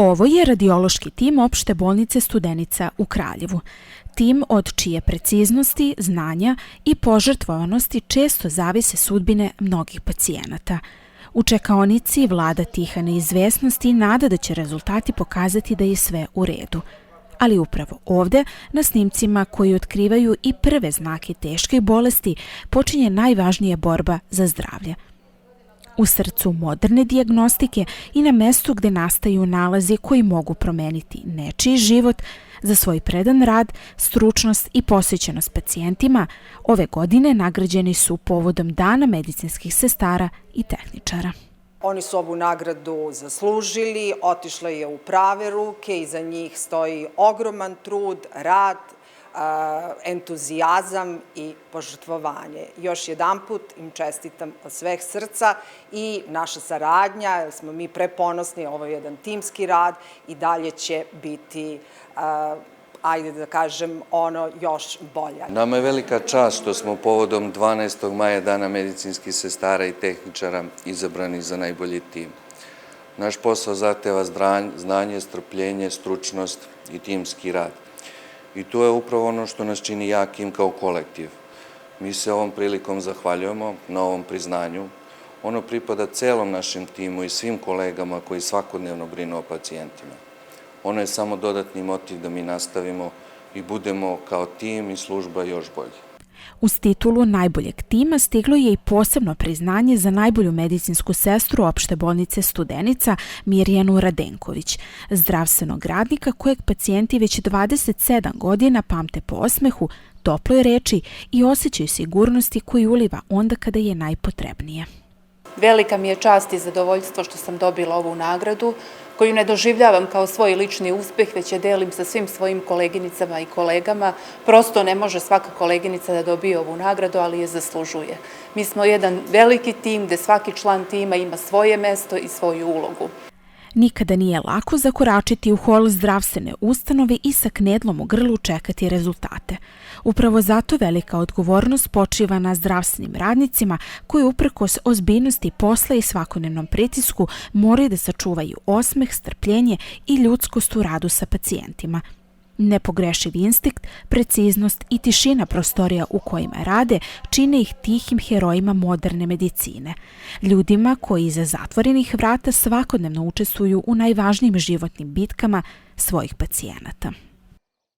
Ovo je radiološki tim Opšte bolnice Studenica u Kraljevu. Tim od čije preciznosti, znanja i požrtvovanosti često zavise sudbine mnogih pacijenata. U čekaonici vlada tiha neizvesnost i nada da će rezultati pokazati da je sve u redu. Ali upravo ovde, na snimcima koji otkrivaju i prve znake teške bolesti, počinje najvažnija borba za zdravlje. U srcu moderne dijagnostike i na mestu gde nastaju nalazi koji mogu promeniti nečiji život, za svoj predan rad, stručnost i posvećenost pacijentima, ove godine nagrađeni su povodom Dana medicinskih sestara i tehničara. Oni su ovu nagradu zaslužili, otišla je u prave ruke, iza njih stoji ogroman trud, rad, entuzijazam i požrtvovanje. Još jedanput im čestitam od sveh srca i naša saradnja, jer smo mi preponosni, ovo je jedan timski rad i dalje će biti, ajde da kažem, još bolja. Nama je velika čast što smo povodom 12. maja Dana medicinskih sestara i tehničara izabrani za najbolji tim. Naš posao zahteva znanje, strpljenje, stručnost i timski rad. I to je upravo ono što nas čini jakim kao kolektiv. Mi se ovom prilikom zahvaljujemo na ovom priznanju. Ono pripada celom našem timu i svim kolegama koji svakodnevno brinu o pacijentima. Ono je samo dodatni motiv da mi nastavimo i budemo kao tim i služba još bolji. Uz titulu najboljeg tima stiglo je i posebno priznanje za najbolju medicinsku sestru Opšte bolnice Studenica Mirjanu Radenković, zdravstvenog radnika kojeg pacijenti već 27 godina pamte po osmehu, toploj reči i osjećaju sigurnosti koju uliva onda kada je najpotrebnije. Velika mi je čast i zadovoljstvo što sam dobila ovu nagradu, koju ne doživljavam kao svoj lični uspeh, već je delim sa svim svojim koleginicama i kolegama. Prosto ne može svaka koleginica da dobije ovu nagradu, ali je zaslužuje. Mi smo jedan veliki tim gde svaki član tima ima svoje mesto i svoju ulogu. Nikada nije lako zakoračiti u hol zdravstvene ustanove i sa knedlom u grlu čekati rezultate. Upravo zato velika odgovornost počiva na zdravstvenim radnicima koji uprkos ozbiljnosti posla i svakodnevnom pritisku moraju da sačuvaju osmeh, strpljenje i ljudskost u radu sa pacijentima. Nepogrešiv instinkt, preciznost i tišina prostorija u kojima rade čine ih tihim herojima moderne medicine. Ljudima koji iza zatvorenih vrata svakodnevno učestvuju u najvažnijim životnim bitkama svojih pacijenata.